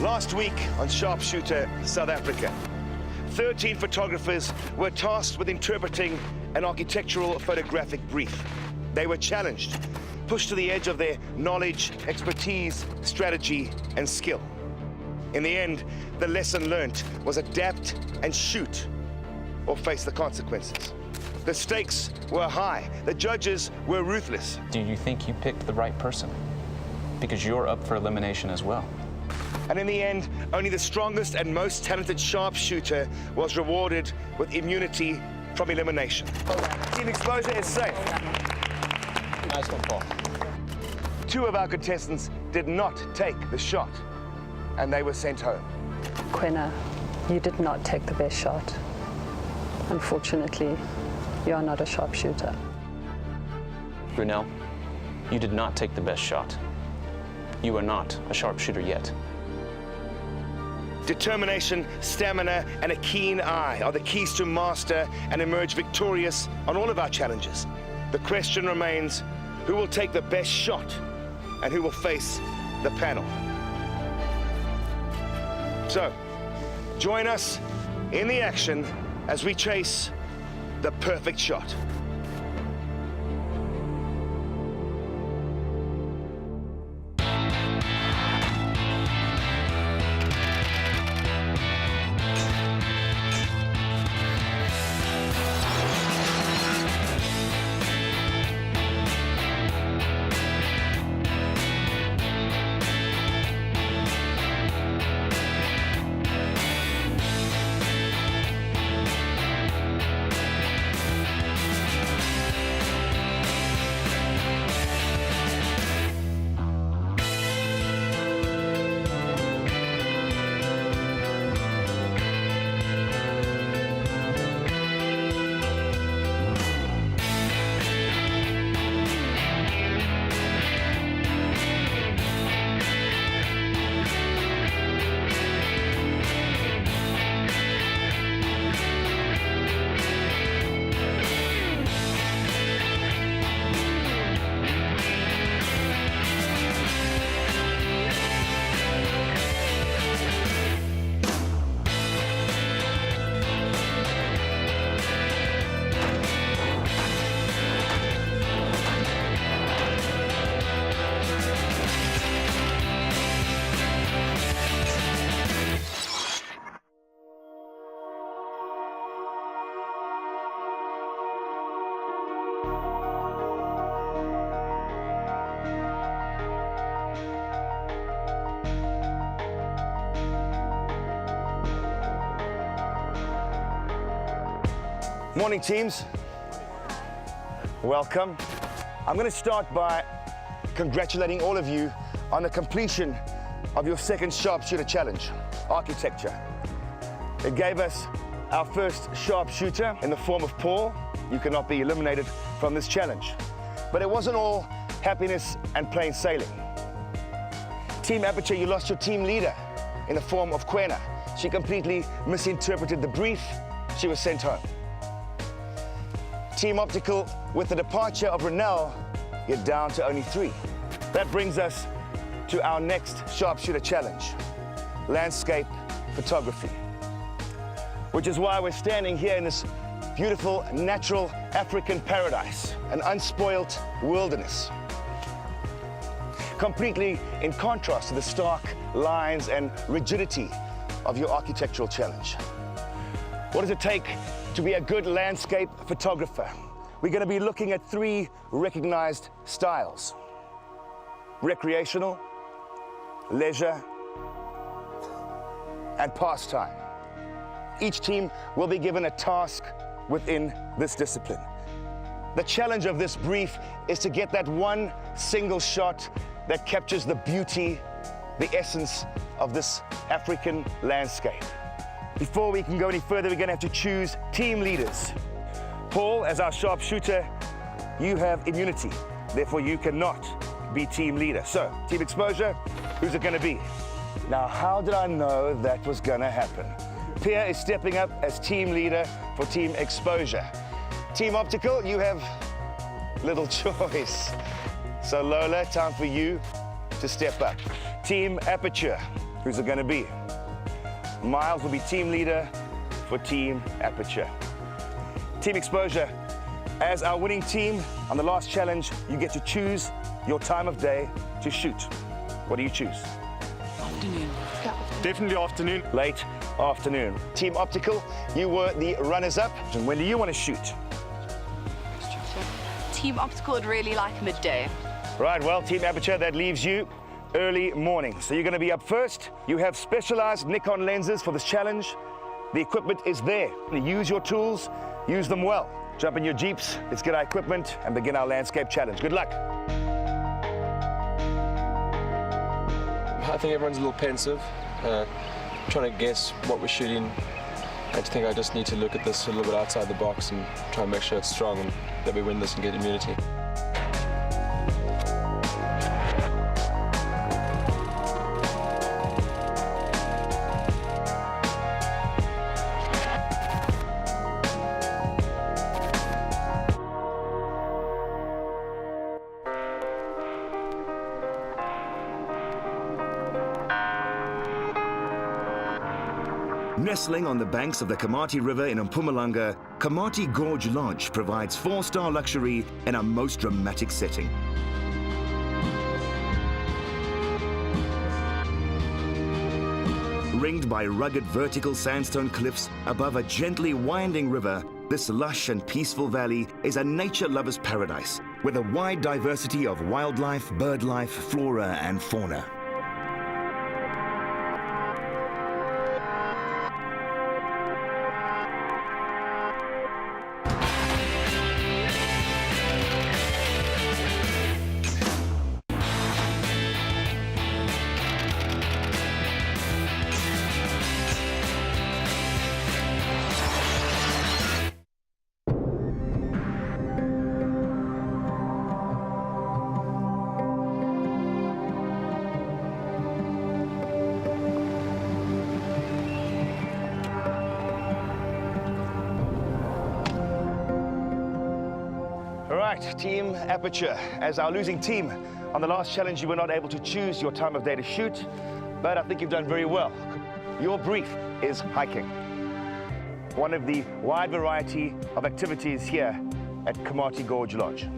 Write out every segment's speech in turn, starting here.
Last week on Sharpshooter South Africa, 13 photographers were tasked with interpreting an architectural photographic brief. They were challenged, pushed to the edge of their knowledge, expertise, strategy, and skill. In the end, the lesson learnt was adapt and shoot, or face the consequences. The stakes were high. The judges were ruthless. Do you think you picked the right person? Because you're up for elimination as well. And in the end, only the strongest and most talented sharpshooter was rewarded with immunity from elimination. Team Exposure is safe. Nice one, Paul. 2 of our contestants did not take the shot, and they were sent home. Kwena, you did not take the best shot. Unfortunately, you are not a sharpshooter. Brunel, you did not take the best shot. You are not a sharpshooter yet. Determination, stamina, and a keen eye are the keys to master and emerge victorious on all of our challenges. The question remains, who will take the best shot and who will face the panel? So, join us in the action as we chase the perfect shot. Morning, teams. Welcome. I'm going to start by congratulating all of you on the completion of your second sharpshooter challenge, architecture. It gave us our first sharpshooter in the form of Paul. You cannot be eliminated from this challenge. But it wasn't all happiness and plain sailing. Team Aperture, you lost your team leader in the form of Kwena. She completely misinterpreted the brief. She was sent home. Team Optical, with the departure of Brunel, you're down to only 3. That brings us to our next sharpshooter challenge, landscape photography. Which is why we're standing here in this beautiful, natural African paradise, an unspoilt wilderness. Completely in contrast to the stark lines and rigidity of your architectural challenge. What does it take to be a good landscape photographer? We're going to be looking at 3 recognized styles: recreational, leisure, and pastime. Each team will be given a task within this discipline. The challenge of this brief is to get that one single shot that captures the beauty, the essence of this African landscape. Before we can go any further, we're going to have to choose team leaders. Paul, as our sharpshooter, you have immunity. Therefore, you cannot be team leader. So, Team Exposure, who's it going to be? Now, how did I know that was going to happen? Pierre is stepping up as team leader for Team Exposure. Team Optical, you have little choice. So, Lola, time for you to step up. Team Aperture, Who's it going to be? Miles will be team leader for Team Aperture. Team Exposure, as our winning team on the last challenge, you get to choose your time of day to shoot. What do you choose? Afternoon. Definitely afternoon. Late afternoon. Team Optical, you were the runners-up. And when do you want to shoot? Team Optical would really like midday. Right, well, Team Aperture, that leaves you early morning. So you're going to be up first. You have specialized Nikon lenses for this challenge. The equipment is there. Use your tools, use them well. Jump in your Jeeps, let's get our equipment and begin our landscape challenge. Good luck. I think everyone's a little pensive, trying to guess what we're shooting. I think I just need to look at this a little bit outside the box and try and make sure it's strong and that we win this and get immunity. Nestling on the banks of the Kamati River in Mpumalanga, Kamati Gorge Lodge provides 4-star luxury in a most dramatic setting. Ringed by rugged vertical sandstone cliffs above a gently winding river, this lush and peaceful valley is a nature lover's paradise with a wide diversity of wildlife, birdlife, flora and fauna. Right, Team Aperture, as our losing team on the last challenge, you were not able to choose your time of day to shoot, but I think you've done very well. Your brief is hiking, one of the wide variety of activities here at Kamati Gorge Lodge.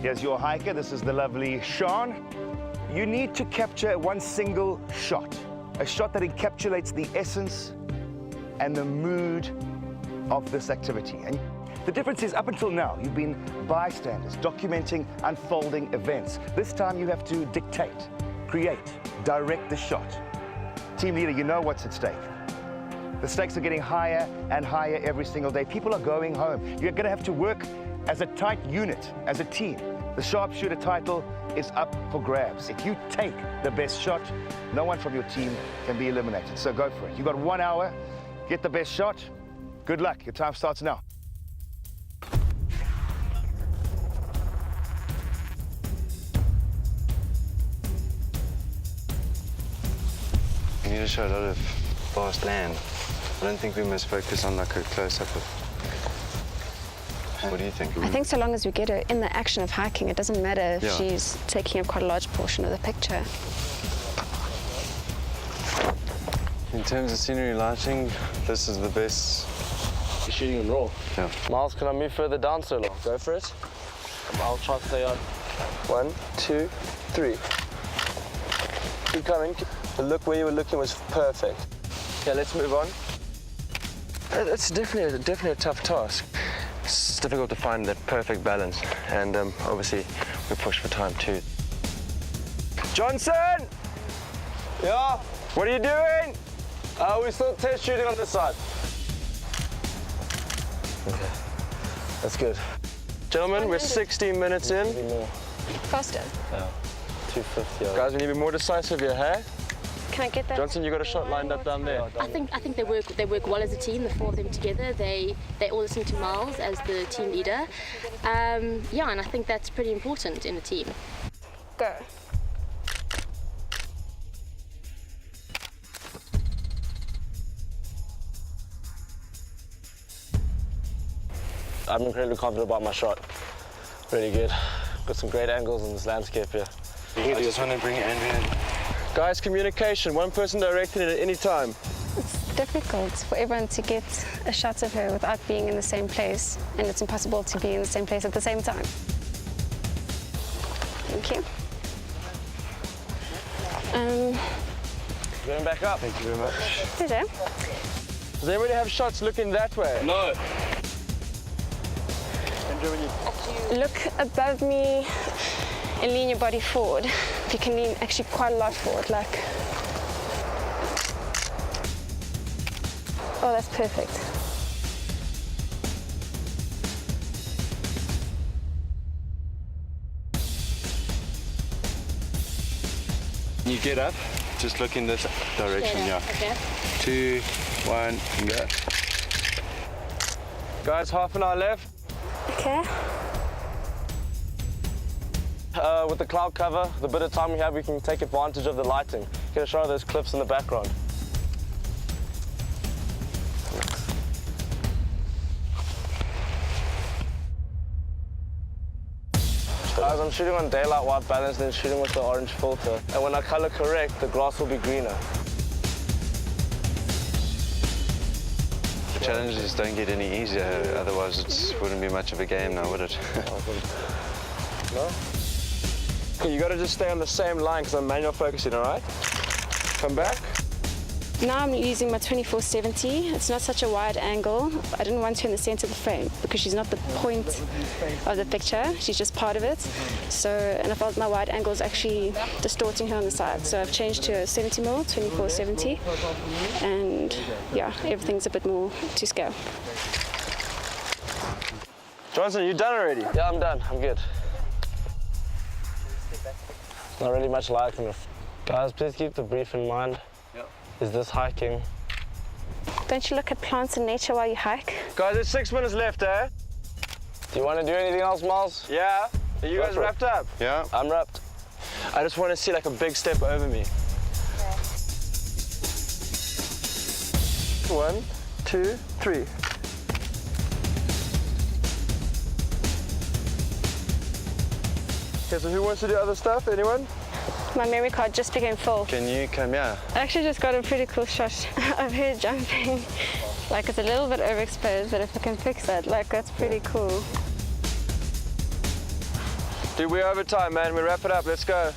Here's your hiker. This is the lovely Sean. You need to capture one single shot, a shot that encapsulates the essence and the mood of this activity. And the difference is, up until now, you've been bystanders, documenting unfolding events. This time you have to dictate, create, direct the shot. Team leader, you know what's at stake. The stakes are getting higher and higher every single day. People are going home. You're going to have to work as a tight unit, as a team. The sharpshooter title is up for grabs. If you take the best shot, no one from your team can be eliminated. So go for it. You've got 1 hour. Get the best shot. Good luck. Your time starts now. We need to show a lot of vast land. I don't think we must focus on like a close-up of... What do you think? I think so long as we get her in the action of hiking, it doesn't matter if she's taking up quite a large portion of the picture. In terms of scenery lighting, this is the best. You're shooting in raw. Yeah. Miles, can I move further down so long? Go for it. I'll try to stay on. 1, 2, 3. Keep coming. The look where you were looking was perfect. Yeah, let's move on. It's definitely a tough task. It's difficult to find that perfect balance, and obviously we push for time too. Johnson! Yeah? What are you doing? We're still test shooting on this side. Okay, that's good. Gentlemen, we're 16 minutes in. Faster. Yeah, 250. Guys, we need to be more decisive here, hey? Can I get that? Johnson, you got a shot lined up down there. I think they work well as a team. The 4 of them together. They all listen to Miles as the team leader. Yeah, and I think that's pretty important in a team. Go. I'm incredibly confident about my shot. Really good. Got some great angles in this landscape here. I just want to bring Andrew in. Guys, communication. One person directing it at any time. It's difficult for everyone to get a shot of her without being in the same place, and it's impossible to be in the same place at the same time. Thank you. Going back up. Thank you very much. Pleasure. Does anybody have shots looking that way? No. Look above me and lean your body forward. If you can lean actually quite a lot forward, like. Oh, that's perfect. You get up, just look in this direction, yeah. Okay. 2, 1, and go. Guys, half an hour left. Okay. With the cloud cover, the bit of time we have, we can take advantage of the lighting. Get a shot of those cliffs in the background. Guys, I'm shooting on daylight white balance, then shooting with the orange filter. And when I color correct, the grass will be greener. The challenges don't get any easier, otherwise it wouldn't be much of a game now, would it? No? Okay, you gotta just stay on the same line because I'm manual focusing, all right? Come back. Now I'm using my 24-70. It's not such a wide angle. I didn't want her in the center of the frame because she's not the point of the picture. She's just part of it. So, and I felt my wide angle is actually distorting her on the side. So I've changed to a 70mm, 24-70. And yeah, everything's a bit more to scale. Johnson, you done already? Yeah, I'm done. I'm good. Not really much light in the... Guys, please keep the brief in mind. Is this hiking? Don't you look at plants and nature while you hike? Guys, there's 6 minutes left, eh? Do you want to do anything else, Miles? Yeah. Are you guys wrapped up? Yeah. I'm wrapped. I just want to see like a big step over me. Okay. 1, 2, 3. Okay, so who wants to do other stuff? Anyone? My memory card just became full. Can you come here? I actually just got a pretty cool shot of her jumping. Like, it's a little bit overexposed, but if I can fix that, like, that's pretty cool. Dude, we're over time, man. We wrap it up. Let's go.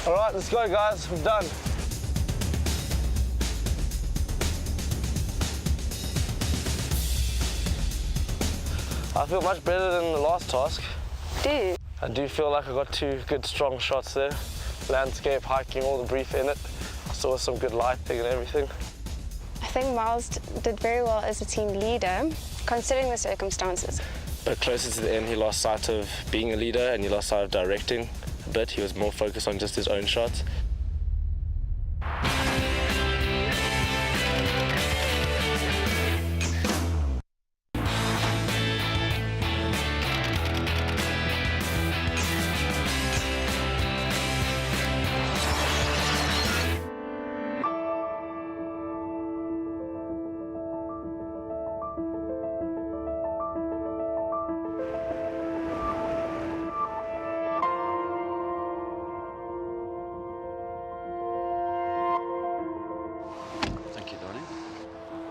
All right, let's go, guys. We're done. I feel much better than the last task. Do you? I do feel like I got 2 good, strong shots there. Landscape, hiking, all the brief in it. I saw some good lighting and everything. I think Miles did very well as a team leader, considering the circumstances. But closer to the end, he lost sight of being a leader and he lost sight of directing a bit. He was more focused on just his own shots.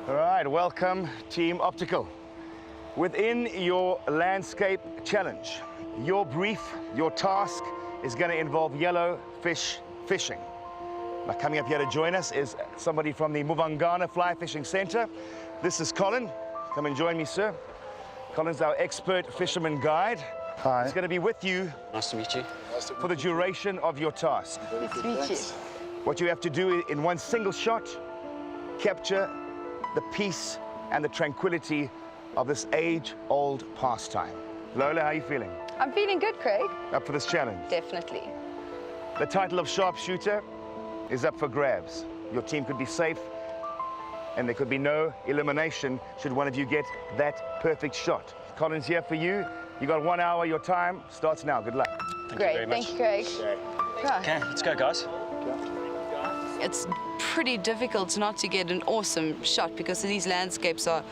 All right, welcome, Team Optical. Within your landscape challenge, your brief, your task is going to involve yellow fish fishing. Now, coming up here to join us is somebody from the Muvangana Fly Fishing Center. This is Colin. Come and join me, sir. Colin's our expert fisherman guide. Hi. He's going to be with you. Nice to meet you. For the duration of your task. Nice to meet you. What you have to do in one single shot, capture the peace and the tranquility of this age-old pastime. Lola, how are you feeling? I'm feeling good, Craig. Up for this challenge? Definitely. The title of sharpshooter is up for grabs. Your team could be safe, and there could be no elimination should one of you get that perfect shot. Colin's here for you. You got 1 hour. Your time starts now. Good luck. Great. Thank you, Craig. Okay, let's go, guys. It's pretty difficult not to get an awesome shot because these landscapes are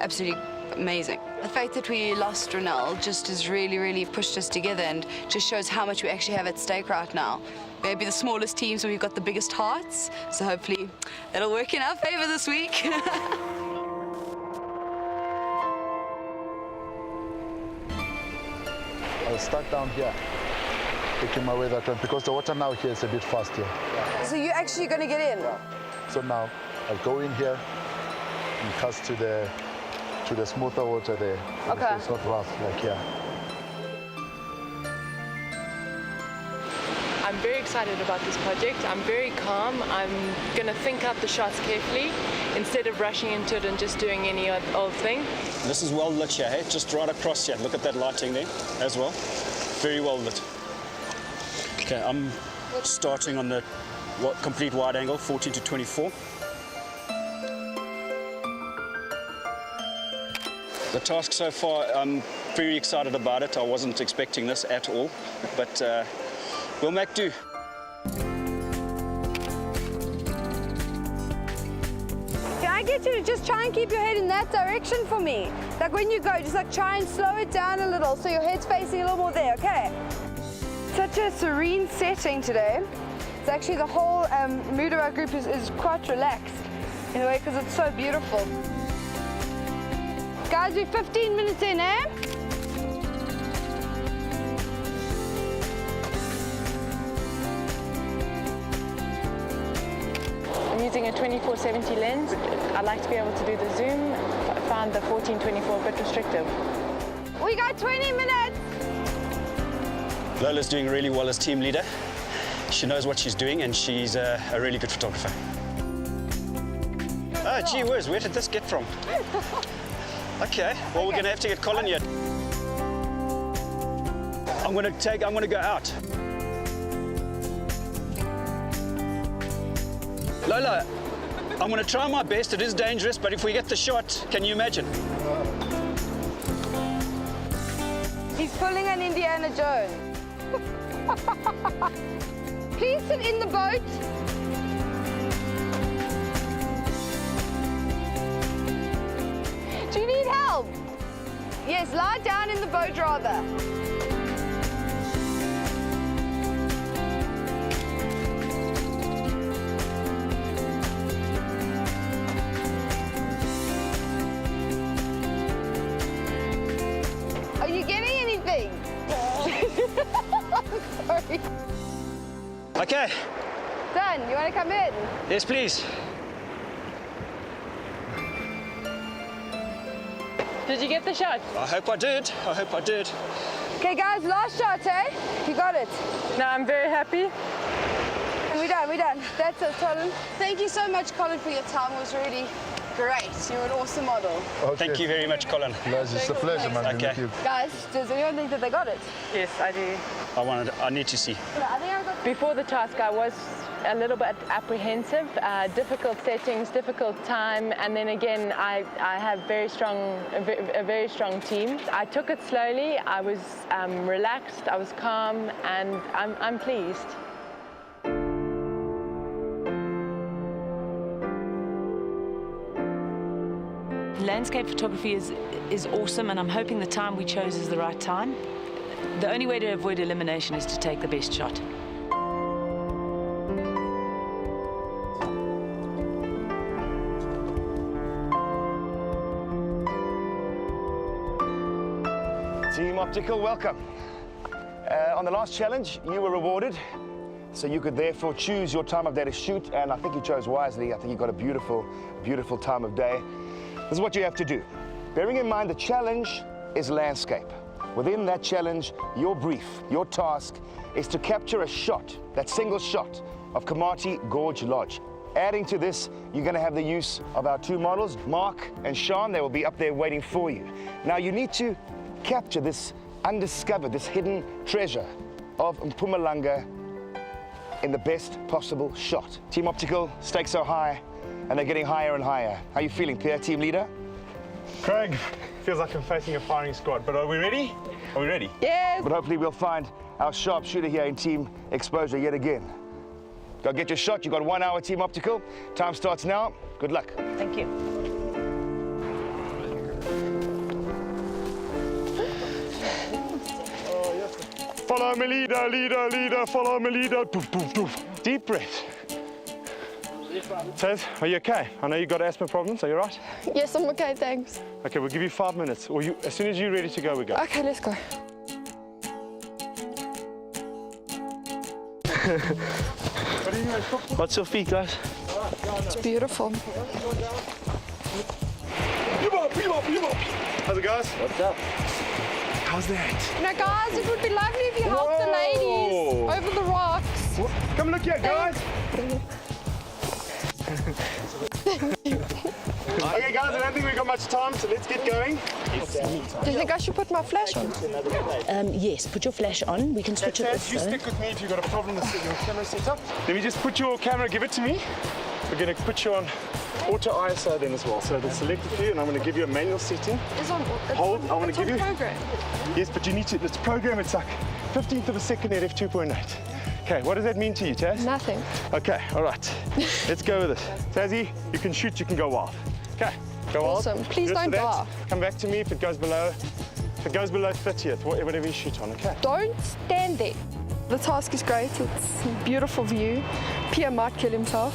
absolutely amazing. The fact that we lost Ronelle just has really, really pushed us together and just shows how much we actually have at stake right now. maybe the smallest teams where we've got the biggest hearts. So hopefully that'll work in our favor this week. I'll start down here, making my way that one, because the water now here is a bit fast here. So you're actually going to get in? So now I'll go in here and cast to the smoother water there. Okay. So it's not rough like here. I'm very excited about this project. I'm very calm. I'm going to think out the shots carefully instead of rushing into it and just doing any old thing. This is well lit here, hey? Just right across here. Look at that lighting there as well. Very well lit. Okay, I'm starting on the complete wide angle, 14 to 24. The task so far, I'm very excited about it. I wasn't expecting this at all, but we'll make do. Can I get you to just try and keep your head in that direction for me? Like when you go, just like try and slow it down a little so your head's facing a little more there, okay? Such a serene setting today. It's actually the whole mood of our group is quite relaxed in a way because it's so beautiful. Guys, we're 15 minutes in, eh? I'm using a 24-70 lens. I like to be able to do the zoom. I found the 14-24 a bit restrictive. We got 20 minutes! Lola's doing really well as team leader. She knows what she's doing and she's a really good photographer. Oh, gee whiz, where did this get from? Okay, well, we're going to have to get Colin here. I'm going to go out. Lola, I'm going to try my best. It is dangerous, but if we get the shot, can you imagine? He's pulling an Indiana Jones. Please sit in the boat. Do you need help? Yes, lie down in the boat rather. Are you getting anything? Sorry. Okay. Done. You want to come in? Yes, please. Did you get the shot? I hope I did. I hope I did. Okay, guys, last shot, eh? You got it. No, I'm very happy. We're done, we're done. That's it, Colin. Thank you so much, Colin, for your time. It was really great. You're an awesome model. Okay. Thank you very much, Colin. It's a pleasure, man. Okay. Guys, does anyone think that they got it? Yes, I do. I need to see. I think I got. Before the task, I was a little bit apprehensive. Difficult settings, difficult time, and then again, I have a very strong team. I took it slowly. I was relaxed. I was calm, and I'm pleased. Landscape photography is awesome, and I'm hoping the time we chose is the right time. The only way to avoid elimination is to take the best shot. Team Optical, welcome. On the last challenge, you were rewarded, so you could therefore choose your time of day to shoot, and I think you chose wisely. I think you got a beautiful, beautiful time of day. This is what you have to do. Bearing in mind the challenge is landscape. Within that challenge, your brief, your task, is to capture a shot, that single shot, of Komati Gorge Lodge. Adding to this, you're going to have the use of our two models, Mark and Sean. They will be up there waiting for you. Now, you need to capture this undiscovered, this hidden treasure of Mpumalanga in the best possible shot. Team Optical, stakes are high, and they're getting higher and higher. How are you feeling, Pierre, team leader? Craig, feels like I'm facing a firing squad, but are we ready? Are we ready? Yes. But hopefully we'll find our sharpshooter here in Team Exposure yet again. Go get your shot. You've got 1 hour, Team Optical. Time starts now. Good luck. Thank you. Follow me, leader, leader, leader, follow me, leader. Doof, doof, doof. Deep breath. Taz, are you okay? I know you got asthma problems. Are you right? Yes, I'm okay, thanks. Okay, we'll give you 5 minutes. Or you, as soon as you're ready to go, we go. Okay, let's go. What's your feet, guys? It's beautiful. How's it, guys? What's up? How's that? Now, guys, it would be lovely if you helped the ladies over the rocks. Come look here, guys. Okay, guys, I don't think we've got much time, so let's get going. Do you think I should put my flash on? Yes, put your flash on. We can switch it off. You stick with me if you've got a problem with your camera setup. Let me just put your camera, give it to me. We're going to put you on auto ISO then as well. So it'll select it for you, and I'm going to give you a manual setting. It's on. Hold, I want to give you. Program. Yes, but you need to. Let's program it like 15th of a second at f2.8. Okay, what does that mean to you, Taz? Nothing. Okay, all right. Let's go with it. Tazzy, you can shoot, you can go wild. Okay, go wild. Awesome. Please Just don't for that, laugh. Come back to me if it goes below. If it goes below 30th, whatever you shoot on, okay? Don't stand there. The task is great. It's a beautiful view. Pierre might kill himself.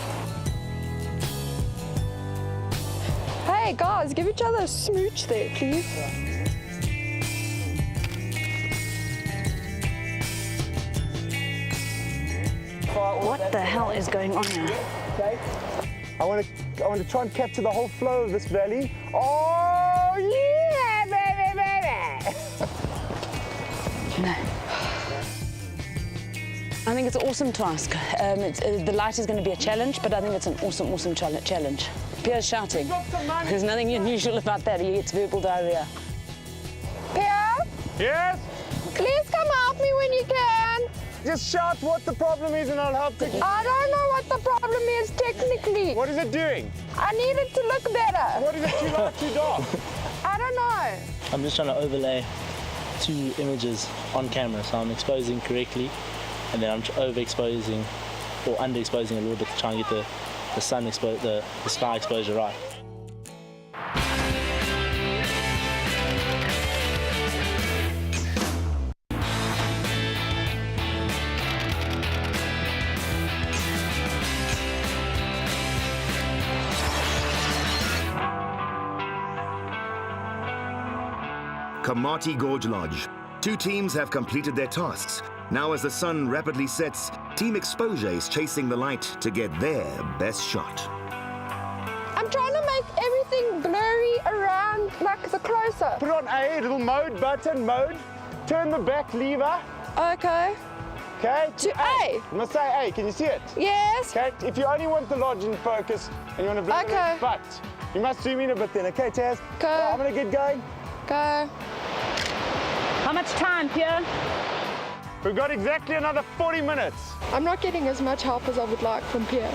Hey, guys, give each other a smooch there, please. What the hell is going on here? I want to try and capture the whole flow of this valley. Oh yeah, baby, baby! No. I think it's an awesome task. The light is going to be a challenge, but I think it's an awesome, awesome challenge. Pierre's shouting. There's nothing unusual about that. He gets verbal diarrhea. Pierre? Yes? Please come help me when you can. Just shout what the problem is and I'll help you. I don't know what the problem is technically. What is it doing? I need it to look better. What is it, too light, too dark? I don't know. I'm just trying to overlay 2 images on camera, so I'm exposing correctly, and then I'm overexposing or underexposing a little bit to try and get the sun the sky exposure right. Kamati Gorge Lodge. 2 teams have completed their tasks. Now as the sun rapidly sets, Team Exposure is chasing the light to get their best shot. I'm trying to make everything blurry around, like the close-up. Put on A, little mode button, mode. Turn the back lever. Okay. Okay? To A. You must say A, can you see it? Yes. Okay, if you only want the lodge in focus and you want to blur Okay. it, but you must zoom in a bit then, okay, Taz? Go. Well, I'm going to get going. Go. How much time, Pierre? We've got exactly another 40 minutes. I'm not getting as much help as I would like from Pierre.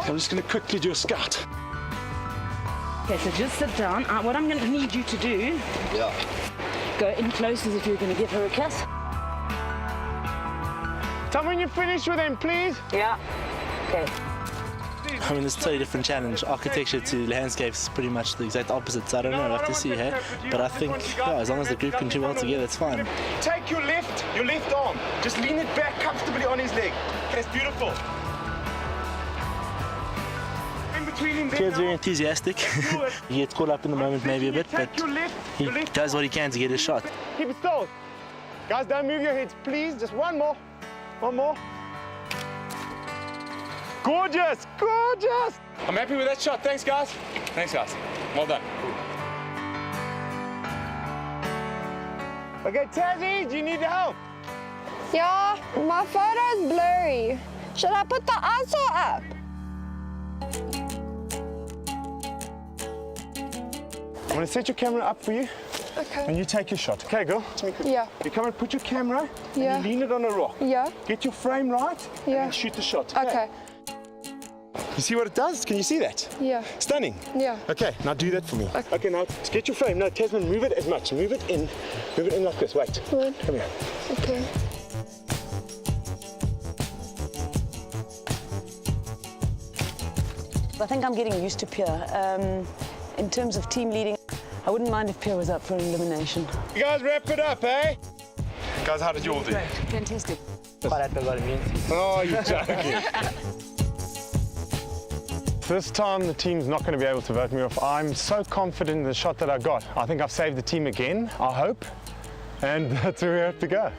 I'm just going to quickly do a scout. Okay, so just sit down. What I'm going to need you to do, go in close as if you're going to give her a kiss. Tell me when you're finished with him, please. Yeah. Okay. I mean, it's a totally different challenge. Architecture to landscapes, pretty much the exact opposite. So I don't know, I'll have to see, hey? But I think, yeah, as long as the group can do well together, it's fine. Take your left arm. Just lean it back comfortably on his leg. That's beautiful. In between him. Pierre's very enthusiastic. He gets caught up in the moment maybe a bit, but he does what he can to get his shot. Keep it still. Guys, don't move your heads, please. Just one more. One more. Gorgeous, gorgeous. I'm happy with that shot. Thanks, guys. Thanks, guys. Well done. Okay, Tazzy, do you need help? Yeah, my photo's blurry. Should I put the ISO up? I'm going to set your camera up for you. Okay. And you take your shot. Okay, girl? Yeah. You come and put your camera Yeah. and you lean it on a rock. Yeah. Get your frame right Yeah. and shoot the shot. Okay. You see what it does? Can you see that? Yeah. Stunning. Yeah. Okay, now do that for me. Okay, now get your frame. No, Tasman, move it as much. Move it in. Move it in like this. Wait. Good. Come here. Okay. I think I'm getting used to Pierre. In terms of team leading, I wouldn't mind if Pierre was up for an elimination. You guys wrap it up, eh? Guys, how did you all do? Fantastic. Oh, you're joking. This time the team's not going to be able to vote me off. I'm so confident in the shot that I got. I think I've saved the team again, I hope. And that's where we have to go.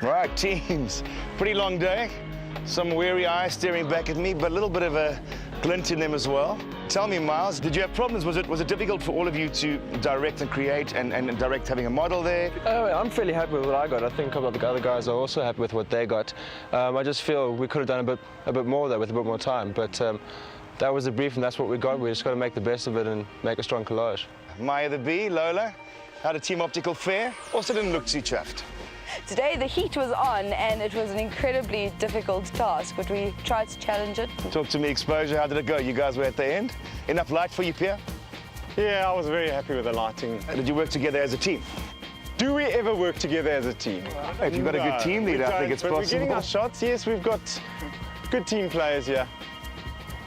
Right, teams. Pretty long day. Some weary eyes staring back at me, but a little bit of a glint in them as well. Tell me, Miles, did you have problems? Was it difficult for all of you to direct and create and direct having a model there? I'm fairly happy with what I got. I think a couple of the other guys are also happy with what they got. I just feel we could have done a bit more there with a bit more time, but that was the brief and that's what we got. We just got to make the best of it and make a strong collage. Maya the Bee, Lola, how did Team Optical fare? Also didn't look too chuffed. Today the heat was on and it was an incredibly difficult task, but we tried to challenge it. Talk to me, Exposure, how did it go? You guys were at the end. Enough light for you, Pierre? Yeah, I was very happy with the lighting. Did you work together as a team? Do we ever work together as a team? If you've got a good team leader, I think it's possible. We're getting our shots. Yes, we've got good team players here.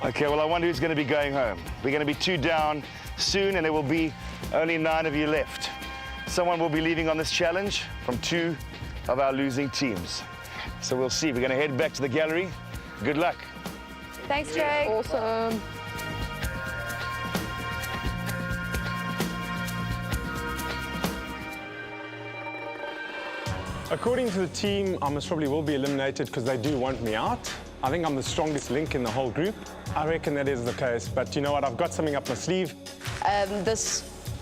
Okay, well, I wonder who's going to be going home. We're going to be 2 down soon, and there will be only 9 of you left. Someone will be leaving on this challenge from 2 of our losing teams. So we'll see. We're going to head back to the gallery. Good luck. Thanks, Jake. Awesome. According to the team, I most probably will be eliminated because they do want me out. I think I'm the strongest link in the whole group. I reckon that is the case, but you know what? I've got something up my sleeve.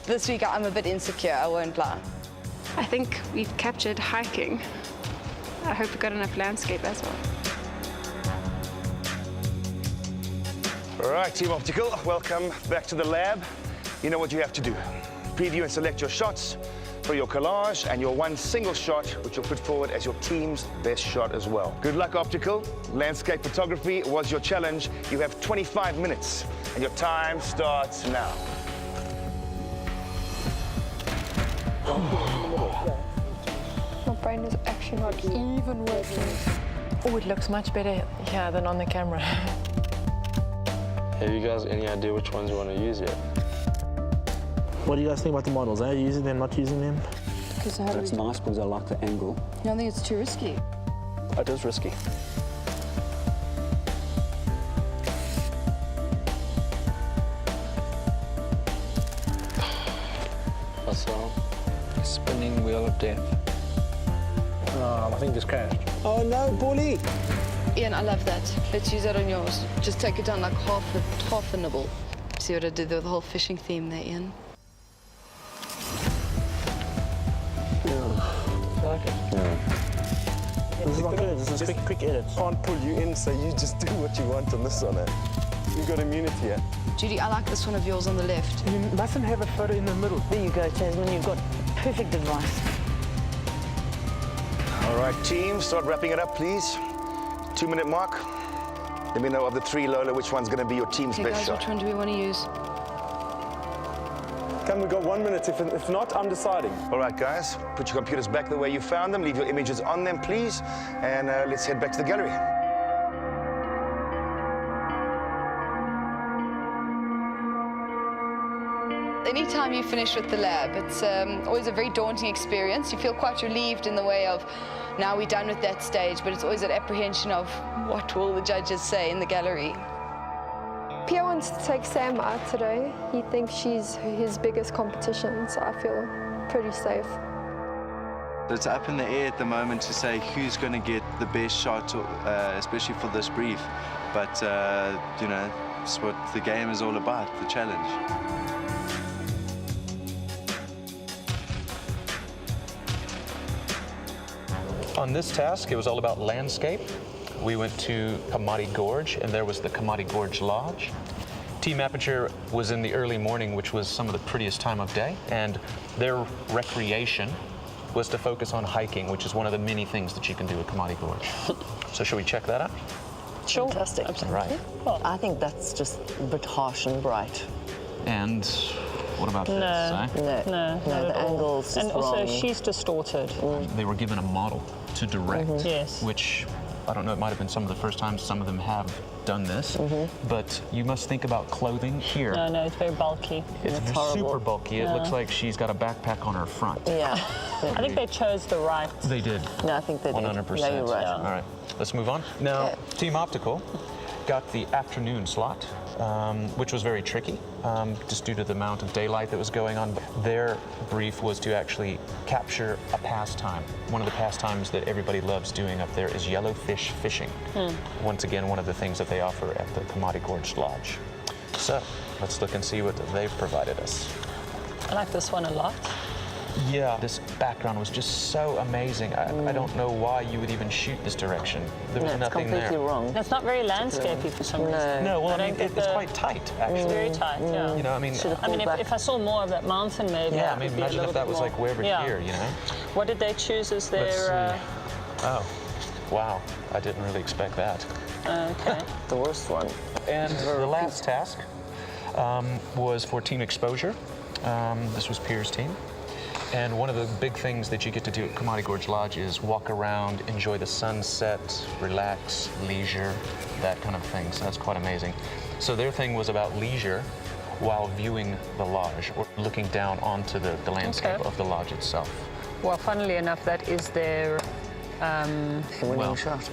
This week I'm a bit insecure, I won't lie. I think we've captured hiking. I hope we've got enough landscape as well. All right, Team Optical, welcome back to the lab. You know what you have to do. Preview and select your shots for your collage and your one single shot, which you'll put forward as your team's best shot as well. Good luck, Optical. Landscape photography was your challenge. You have 25 minutes, and your time starts now. My brain is actually not even working. Oh, it looks much better here than on the camera. Have you guys any idea which ones you want to use yet? What do you guys think about the models? Are you using them, not using them? That's nice because I like the angle. You don't think it's too risky? It is risky. I saw spinning wheel of death. Oh, my thing just crashed. Oh no, bully! Ian, I love that. Let's use that on yours. Just take it down like half a nibble. See what I did there with the whole fishing theme there, Ian? This is not good. This is quick edit. Can't pull you in, so you just do what you want on this one. You've got immunity here. Judy, I like this one of yours on the left. You mustn't have a photo in the middle. There you go, Tasman. You've got perfect advice. All right, team, start wrapping it up, please. 2-minute mark. Let me know of the 3, Lola, which one's going to be your team's Okay, best guys, shot. which one do we want to use? Come, we've got 1 minute. If not, I'm deciding. All right, guys, put your computers back the way you found them. Leave your images on them, please. And let's head back to the gallery. Anytime you finish with the lab, it's always a very daunting experience. You feel quite relieved in the way of, now we're done with that stage, but it's always that apprehension of what will the judges say in the gallery. Pierre wants to take Sam out today. He thinks she's his biggest competition, so I feel pretty safe. It's up in the air at the moment to say who's going to get the best shot, especially for this brief. But, you know, it's what the game is all about, the challenge. On this task, it was all about landscape. We went to Kamati Gorge, and there was the Kamati Gorge Lodge. Team Aperture was in the early morning, which was some of the prettiest time of day, and their recreation was to focus on hiking, which is one of the many things that you can do at Kamati Gorge. So should we check that out? Sure. Fantastic. Right. Well, I think that's just a bit harsh and bright. And what about this? Eh? No, the angle's just And also, wrong. she's distorted. They were given a model to direct, Yes. which I don't know, it might have been some of the first times some of them have done this, but you must think about clothing here. No, it's very bulky. It's super bulky. It looks like she's got a backpack on her front. Yeah. I think they chose the right. They did. No, I think they did. 100%. Yeah, you're right. Yeah. All right, let's move on. Now, Team Optical got the afternoon slot, which was very tricky, just due to the amount of daylight that was going on. Their brief was to actually capture a pastime. One of the pastimes that everybody loves doing up there is yellowfish fishing. Once again, one of the things that they offer at the Kamadi Gorge Lodge. So, let's look and see what they've provided us. I like this one a lot. Yeah, this background was just so amazing. I don't know why you would even shoot this direction. There was nothing there. It's completely wrong. It's not very landscapey for some reason. No, well, I mean, it's quite tight, actually. It's very tight, yeah. You know, I mean, if I saw more of that mountain, maybe. Yeah, I mean, imagine if that was like way over here, you know? What did they choose as their... Oh, wow. I didn't really expect that. Okay. The worst one. And the last task was for Team Exposure. This was Pierre's team. And one of the big things that you get to do at Kamadi Gorge Lodge is walk around, enjoy the sunset, relax, leisure, that kind of thing. So that's quite amazing. So their thing was about leisure while viewing the lodge or looking down onto the landscape of the lodge itself. Well, funnily enough, that is their winning shot.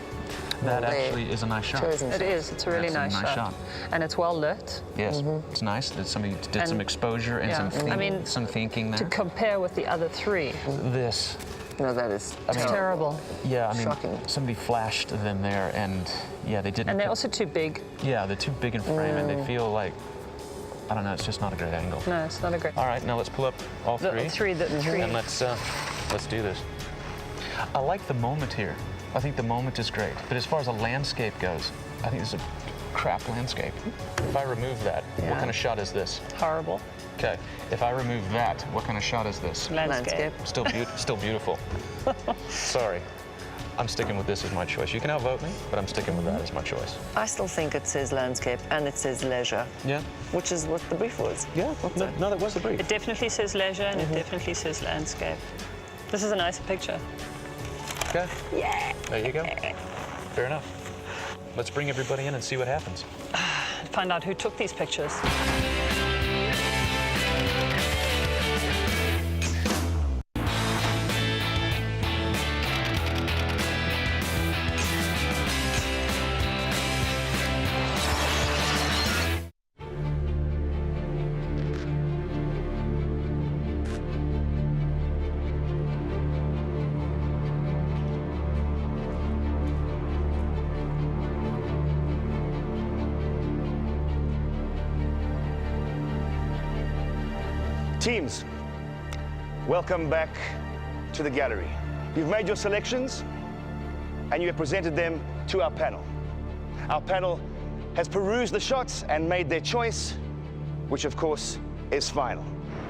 That actually is a nice shot. It is. It's a really nice shot. And it's well lit. Yes, it's nice that somebody did some exposure and some thinking there. To compare with the other three. This. No, that is terrible. Yeah, I mean, shocking. Somebody flashed them there, and yeah, they didn't. And they're also too big. Yeah, they're too big in frame, and they feel like, I don't know, it's just not a great angle. No, it's not a great. All right, now let's pull up all three. The three. And let's do this. I like the moment here. I think the moment is great, but as far as a landscape goes, I think this is a crap landscape. If I remove that, what kind of shot is this? Horrible. Okay, if I remove that, what kind of shot is this? Landscape. Still beautiful. Sorry. I'm sticking with this as my choice. You can outvote me, but I'm sticking with that as my choice. I still think it says landscape and it says leisure. Yeah. Which is what the brief was. Yeah, no, that was the brief. It definitely says leisure and it definitely says landscape. This is a nicer picture. Okay. Yeah. There you go. Fair enough. Let's bring everybody in and see what happens. Find out who took these pictures. Teams, welcome back to the gallery. You've made your selections and you have presented them to our panel. Our panel has perused the shots and made their choice, which of course is final.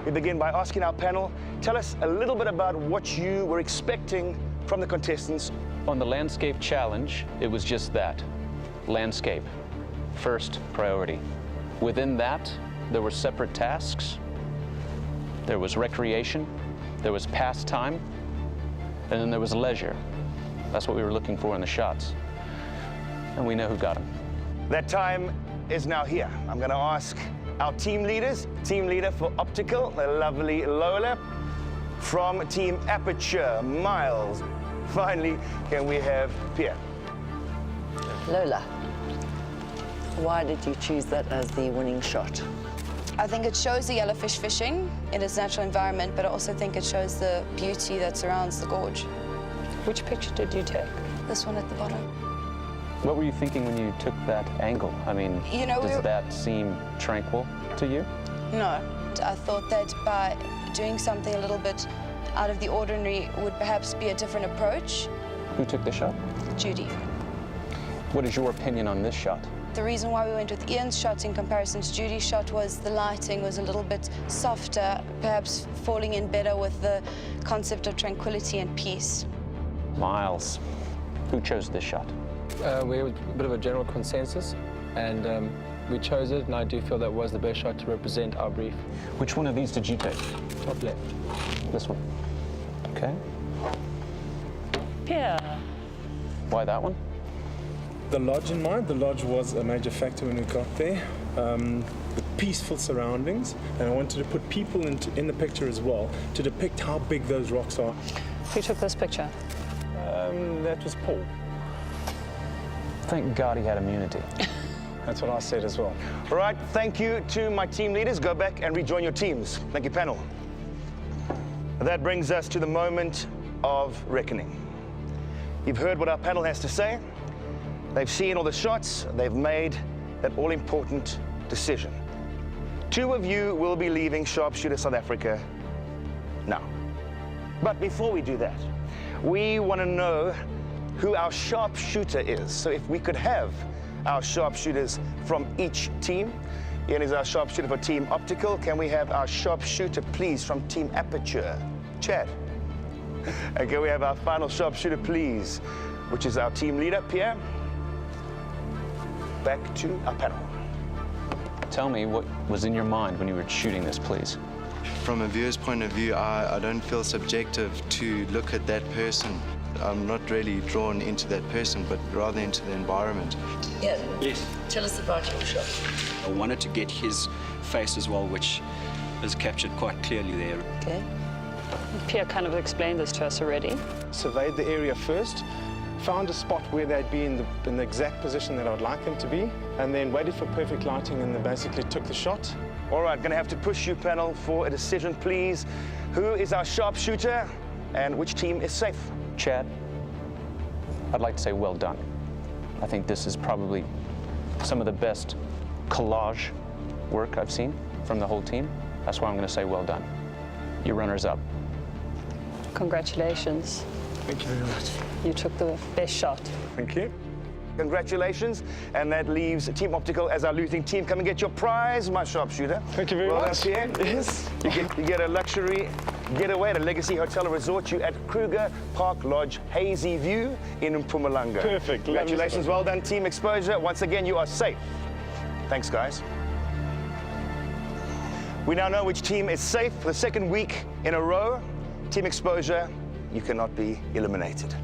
We begin by asking our panel, tell us a little bit about what you were expecting from the contestants. On the landscape challenge, it was just that, landscape, first priority. Within that, there were separate tasks. There was recreation, there was pastime, and then there was leisure. That's what we were looking for in the shots. And we know who got them. That time is now here. I'm going to ask our team leaders. Team leader for Optical, the lovely Lola. From Team Aperture, Miles. Finally, can we have Pierre? Lola, why did you choose that as the winning shot? I think it shows the yellowfish fishing in its natural environment, but I also think it shows the beauty that surrounds the gorge. Which picture did you take? This one at the bottom. What were you thinking when you took that angle? I mean, You know, does that seem tranquil to you? No, I thought that by doing something a little bit out of the ordinary would perhaps be a different approach. Who took the shot? Judy. What is your opinion on this shot? The reason why we went with Ian's shot in comparison to Judy's shot was the lighting was a little bit softer, perhaps falling in better with the concept of tranquility and peace. Miles, who chose this shot? We had a bit of a general consensus, and we chose it, and I do feel that was the best shot to represent our brief. Which one of these did you take? Top left. This one. Okay. Pierre. Why that one? the lodge in mind. The lodge was a major factor when we got there. The peaceful surroundings, and I wanted to put people in the picture as well to depict how big those rocks are. Who took this picture? That was Paul. Thank God he had immunity. That's what I said as well. All right, thank you to my team leaders. Go back and rejoin your teams. Thank you, panel. That brings us to the moment of reckoning. You've heard what our panel has to say. They've seen all the shots. They've made that all-important decision. 2 of you will be leaving Sharpshooter South Africa now. But before we do that, we want to know who our sharpshooter is. So if we could have our sharpshooters from each team. Ian is our sharpshooter for Team Optical. Can we have our sharpshooter, please, from Team Aperture? Chad. And can we have our final sharpshooter, please, which is our team leader, Pierre? Back to our panel. Tell me what was in your mind when you were shooting this, please. From a viewer's point of view, I don't feel subjective to look at that person. I'm not really drawn into that person, but rather into the environment. Yeah. Yes. Tell us about your shot. I wanted to get his face as well, which is captured quite clearly there. Okay. Pierre kind of explained this to us already. Surveyed the area first, found a spot where they'd be in the exact position that I'd like them to be, and then waited for perfect lighting and then basically took the shot. All right, gonna have to push you, panel, for a decision, please. Who is our sharpshooter and which team is safe? Chad, I'd like to say well done. I think this is probably some of the best collage work I've seen from the whole team. That's why I'm going to say well done. You're runners up. Congratulations. Thank you very much. You took the best shot. Thank you. Congratulations, and that leaves Team Optical as our losing team. Come and get your prize, my sharpshooter. Thank you very Well much. done, Pierre. Yes. You get a luxury getaway at a Legacy Hotel and Resort. You at Kruger Park Lodge, Hazy View in Mpumalanga. Perfect. Congratulations, well done, Team Exposure. Once again, you are safe. Thanks, guys. We now know which team is safe for the second week in a row. Team Exposure, you cannot be eliminated.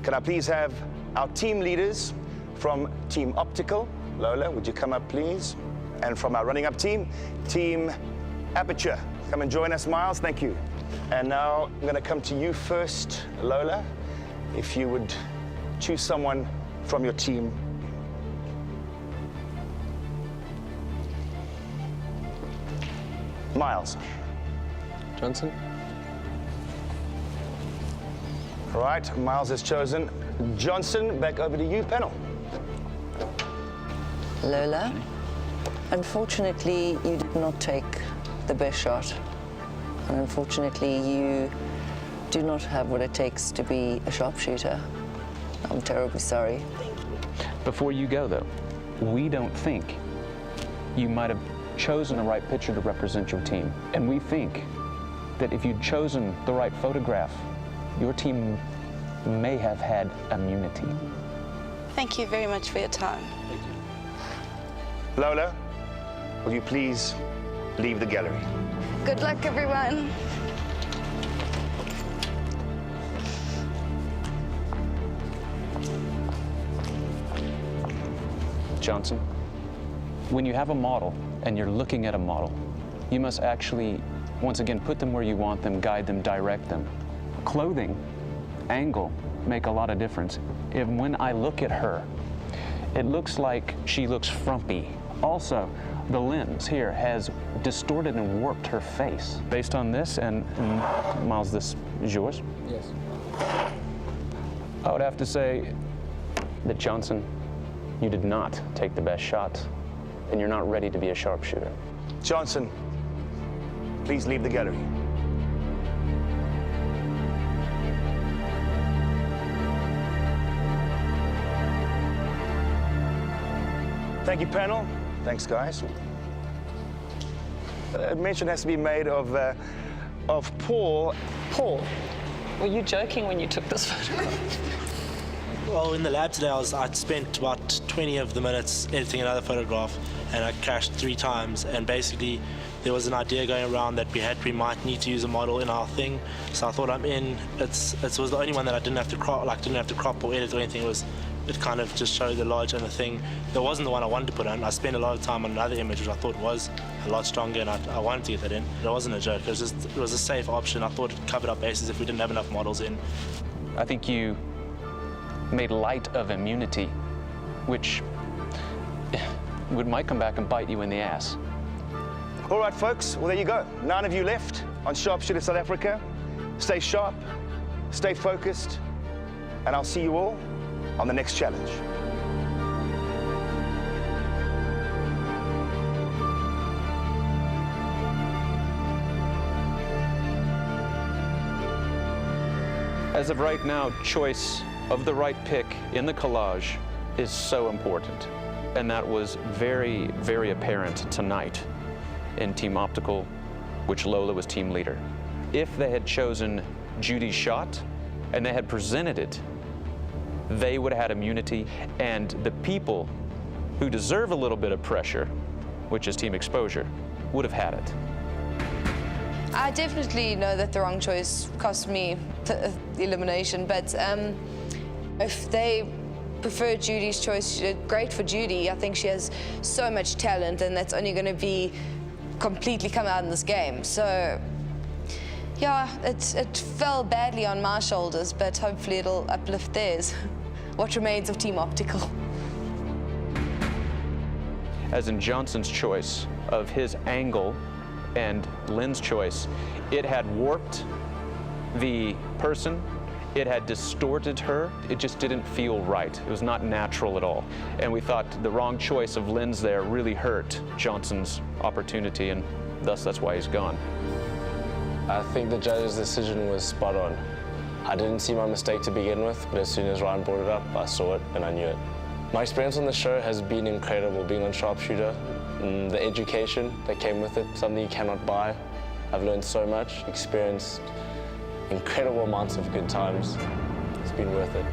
Can I please have our team leaders from Team Optical? Lola, would you come up, please? And from our running up team, Team Aperture. Come and join us, Miles. Thank you. And now I'm going to come to you first, Lola. If you would choose someone from your team. Miles. Johnson. All right, Miles is chosen. Johnson, back over to you, panel. Lola, unfortunately, you did not take the best shot. And unfortunately, you do not have what it takes to be a sharpshooter. I'm terribly sorry. Before you go, though, we don't think you might have chosen the right picture to represent your team. And we think that if you'd chosen the right photograph, your team may have had immunity. Thank you very much for your time. Lola, will you please leave the gallery? Good luck, everyone. Johnson, when you have a model and you're looking at a model, you must actually, once again, put them where you want them, guide them, direct them. Clothing, angle, make a lot of difference. When I look at her, it looks like she looks frumpy. Also, the lens here has distorted and warped her face. Based on this, and Miles, this is yours? Yes. I would have to say that Johnson, you did not take the best shot, and you're not ready to be a sharpshooter. Johnson, please leave the gallery. Thank you, panel. Thanks, guys. A mention has to be made of Paul. Paul, were you joking when you took this photograph? Well, in the lab today, I'd spent about 20 of the minutes editing another photograph, and I crashed 3 times. And basically, there was an idea going around that we might need to use a model in our thing. So I thought I'm in. It was the only one that I didn't have to crop or edit or anything. It kind of just showed the lodge and the thing. That wasn't the one I wanted to put on. I spent a lot of time on another image which I thought was a lot stronger, and I wanted to get that in. It wasn't a joke. It was a safe option. I thought it covered our bases if we didn't have enough models in. I think you made light of immunity, which might come back and bite you in the ass. All right, folks, well, there you go. 9 of you left on Sharpshooter South Africa. Stay sharp, stay focused, and I'll see you all on the next challenge. As of right now, choice of the right pick in the collage is so important. And that was very, very apparent tonight in Team Optical, which Lola was team leader. If they had chosen Judy's shot and they had presented it, they would have had immunity, and the people who deserve a little bit of pressure, which is Team Exposure, would have had it. I definitely know that the wrong choice cost me the elimination, but if they prefer Judy's choice, great for Judy. I think she has so much talent, and that's only going to be completely come out in this game. So yeah, it fell badly on my shoulders, but hopefully it'll uplift theirs. What remains of Team Optical. As in Johnson's choice of his angle and Lynn's choice, it had warped the person, it had distorted her, it just didn't feel right. It was not natural at all. And we thought the wrong choice of Lynn's there really hurt Johnson's opportunity, and thus that's why he's gone. I think the judge's decision was spot on. I didn't see my mistake to begin with, but as soon as Ryan brought it up, I saw it and I knew it. My experience on the show has been incredible, being on Sharpshooter. The education that came with it, something you cannot buy. I've learned so much, experienced incredible amounts of good times. It's been worth it.